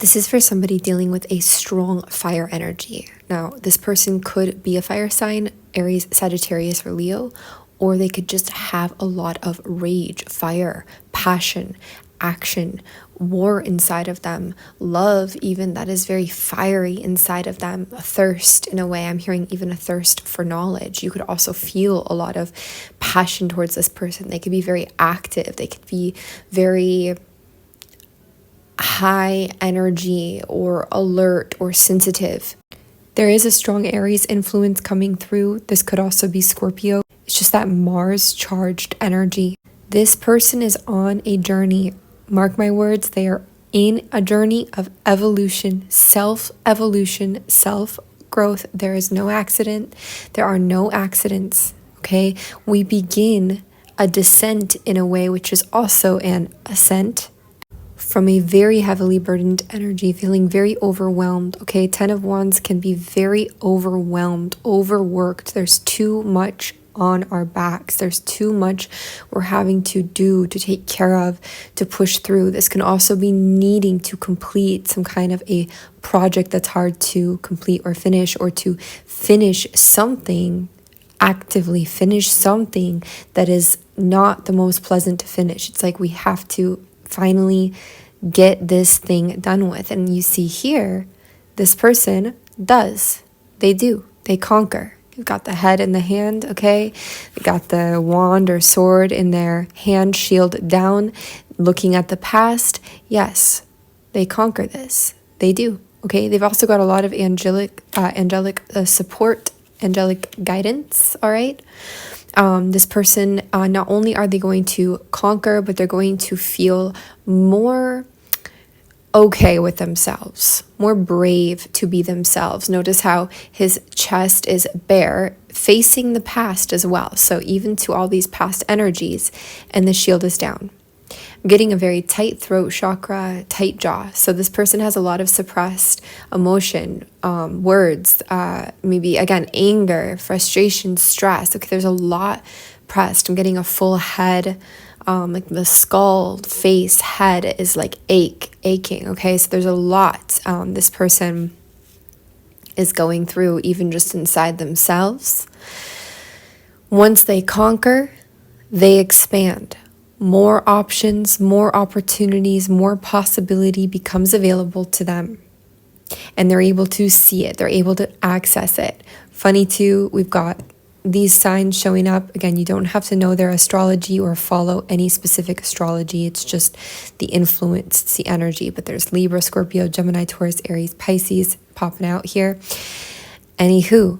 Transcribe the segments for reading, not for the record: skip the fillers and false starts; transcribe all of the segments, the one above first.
This is for somebody dealing with a strong fire energy. Now, this person could be a fire sign, Aries, Sagittarius, or Leo, or they could just have a lot of rage, fire, passion, action, war inside of them, love even that is very fiery inside of them, a thirst in a way. I'm hearing even a thirst for knowledge. You could also feel a lot of passion towards this person. They could be very active. They could be very high energy or alert or sensitive. There is a strong Aries influence coming through. This could also be Scorpio. It's just that Mars charged energy. This person is on a journey. Mark my words, they are in a journey of evolution, self-evolution, self-growth. There is no accident. There are no accidents, okay? We begin a descent in a way which is also an ascent from a very heavily burdened energy, feeling very overwhelmed, okay? 10 of Wands can be very overwhelmed, overworked. There's too much on our backs. There's too much we're having to do, to take care of, to push through. This can also be needing to complete some kind of a project that's hard to complete or to finish something, actively finish something that is not the most pleasant to finish. It's like we have to finally get this thing done with. And you see here, this person does. They do. They conquer. You've got the head in the hand, okay? They got the wand or sword in their hand, shield down, looking at the past. Yes, they conquer this. They do, okay? They've also got a lot of angelic support, angelic guidance, all right? This person, not only are they going to conquer, but they're going to feel more okay with themselves, more brave to be themselves. Notice how his chest is bare, facing the past as well. So even to all these past energies, and the shield is down. I'm getting a very tight throat chakra, tight jaw. So this person has a lot of suppressed emotion, words, maybe again, anger, frustration, stress. Okay, there's a lot pressed. I'm getting a full head, like the skull, face, head is like aching. Okay, so there's a lot this person is going through, even just inside themselves. Once they conquer, they expand. More options, more opportunities, more possibility becomes available to them. And they're able to see it. They're able to access it. Funny too, we've got these signs showing up. Again, you don't have to know their astrology or follow any specific astrology. It's just the influence, it's the energy. But there's Libra, Scorpio, Gemini, Taurus, Aries, Pisces popping out here. Anywho,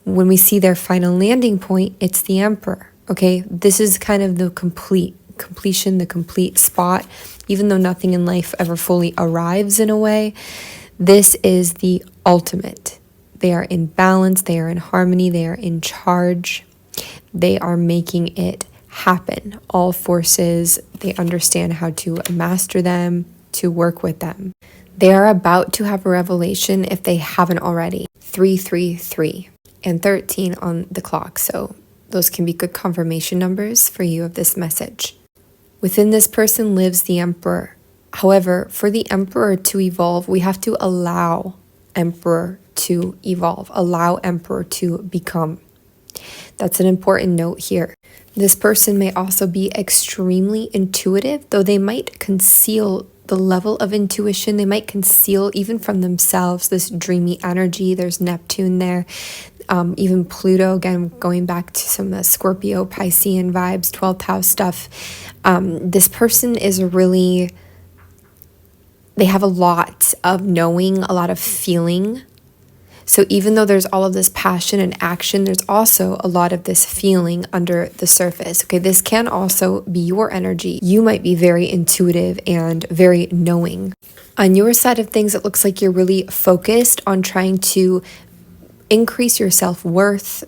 when we see their final landing point, it's the Emperor. Okay, this is kind of the completion, the complete spot. Even though nothing in life ever fully arrives in a way, this is the ultimate. They are in balance, they are in harmony, they are in charge. They are making it happen. All forces, they understand how to master them, to work with them. They are about to have a revelation if they haven't already. 333 and 13 on the clock. So those can be good confirmation numbers for you of this message. Within this person lives the Emperor. However, for the Emperor to evolve, we have to allow Emperor to evolve, allow Emperor to become. That's an important note here. This person may also be extremely intuitive, though they might conceal the level of intuition. They might conceal even from themselves this dreamy energy. There's Neptune there. Even Pluto, again, going back to some Scorpio, Piscean vibes, 12th house stuff. This person is really, they have a lot of knowing, a lot of feeling. So even though there's all of this passion and action, there's also a lot of this feeling under the surface. Okay, this can also be your energy. You might be very intuitive and very knowing. On your side of things, it looks like you're really focused on trying to increase your self-worth,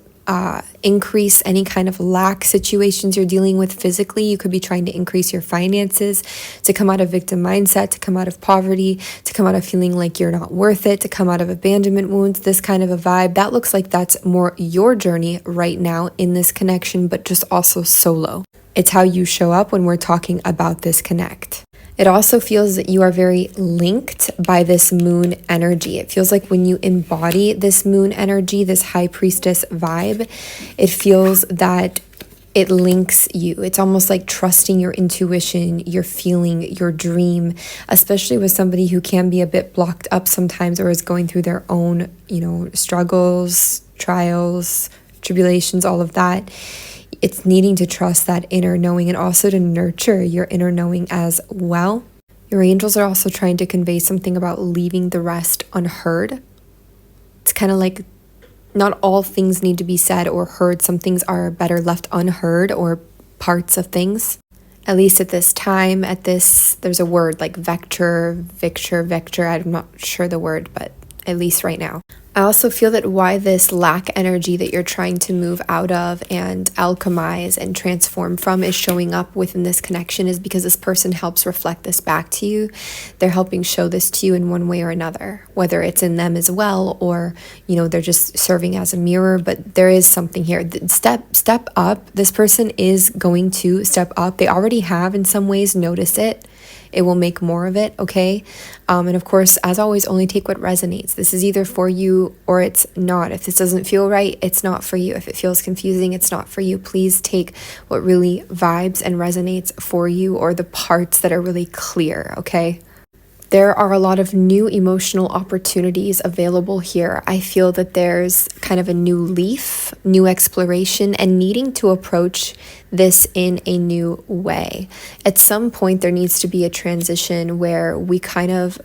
increase any kind of lack situations you're dealing with physically. You could be trying to increase your finances, to come out of victim mindset, to come out of poverty, to come out of feeling like you're not worth it, to come out of abandonment wounds, this kind of a vibe. That looks like that's more your journey right now in this connection, but just also solo. It's how you show up when we're talking about this connect. It also feels that you are very linked by this moon energy. It feels like when you embody this moon energy, this high priestess vibe, it feels that it links you. It's almost like trusting your intuition, your feeling, your dream, especially with somebody who can be a bit blocked up sometimes or is going through their own, struggles, trials, tribulations, all of that. It's needing to trust that inner knowing and also to nurture your inner knowing as well. Your angels are also trying to convey something about leaving the rest unheard. It's kind of like not all things need to be said or heard. Some things are better left unheard, or parts of things. At least at this time, there's a word like vector. I'm not sure the word, but at least right now. I also feel that why this lack energy that you're trying to move out of and alchemize and transform from is showing up within this connection is because this person helps reflect this back to you. They're helping show this to you in one way or another, whether it's in them as well or, they're just serving as a mirror. But there is something here. Step up. This person is going to step up. They already have in some ways. Notice it. It will make more of it, okay? And of course, as always, only take what resonates. This is either for you or it's not. If this doesn't feel right, it's not for you. If it feels confusing, it's not for you. Please take what really vibes and resonates for you, or the parts that are really clear, okay? There are a lot of new emotional opportunities available here. I feel that there's kind of a new leaf, new exploration, and needing to approach this in a new way. At some point, there needs to be a transition where we kind of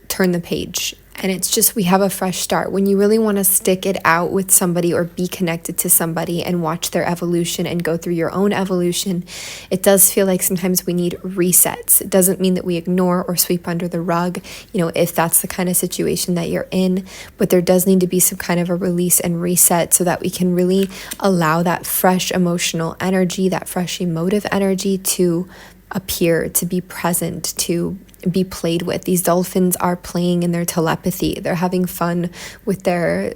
turn the page. And it's just, we have a fresh start. When you really want to stick it out with somebody or be connected to somebody and watch their evolution and go through your own evolution, it does feel like sometimes we need resets. It doesn't mean that we ignore or sweep under the rug, if that's the kind of situation that you're in, but there does need to be some kind of a release and reset so that we can really allow that fresh emotional energy, that fresh emotive energy to appear, to be present, to be played with. These dolphins are playing in their telepathy. They're having fun with their,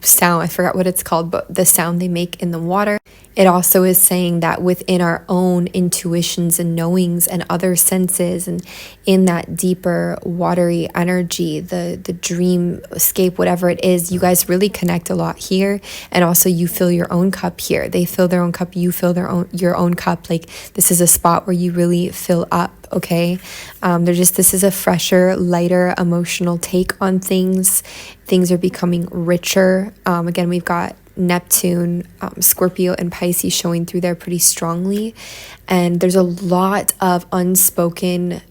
sound. I forgot what it's called, but the sound they make in the water. It also is saying that within our own intuitions and knowings and other senses, and in that deeper watery energy, the dream escape, whatever it is, you guys really connect a lot here. And also you fill your own cup here. They fill their own cup, you fill your own cup. Like, this is a spot where you really fill up, okay? This is a fresher, lighter emotional take on things. Things are becoming richer. Again, we've got Neptune, Scorpio, and Pisces showing through there pretty strongly. And there's a lot of unspoken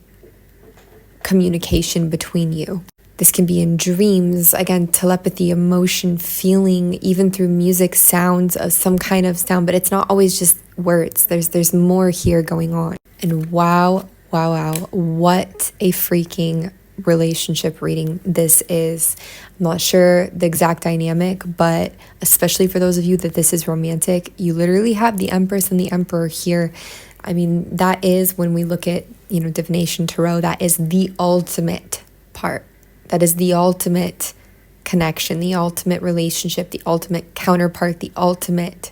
communication between you. This can be in dreams, again, telepathy, emotion, feeling, even through music, sounds of some kind of sound, but it's not always just words. There's more here going on. And wow, what a freaking relationship reading this is. I'm not sure the exact dynamic, but especially for those of you that this is romantic, you literally have the Empress and the Emperor here. I mean, that is, when we look at, divination, tarot, that is the ultimate part. That is the ultimate connection, the ultimate relationship, the ultimate counterpart, the ultimate.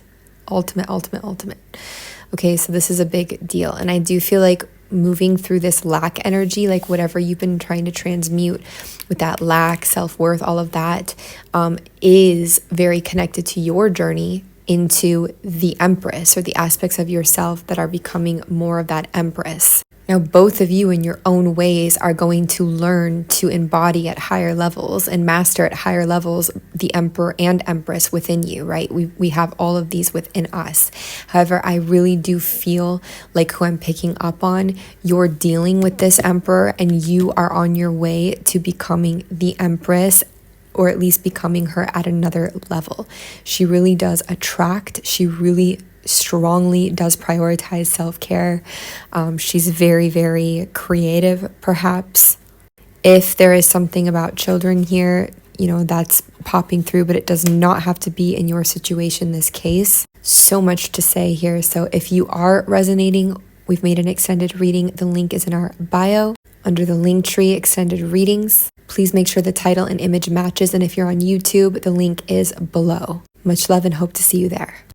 Okay, so this is a big deal. And I do feel like moving through this lack energy, like whatever you've been trying to transmute with that lack, self-worth, all of that, is very connected to your journey into the Empress, or the aspects of yourself that are becoming more of that Empress. Now, both of you in your own ways are going to learn to embody at higher levels and master at higher levels the Emperor and Empress within you, right? We have all of these within us. However, I really do feel like who I'm picking up on, you're dealing with this Emperor and you are on your way to becoming the Empress, or at least becoming her at another level. She really does attract. She really strongly does prioritize self-care. She's very, very creative, perhaps. If there is something about children here, that's popping through, but it does not have to be in your situation, this case. So much to say here. So if you are resonating, we've made an extended reading. The link is in our bio under the link tree, extended readings. Please make sure the title and image matches. And if you're on YouTube, the link is below. Much love and hope to see you there.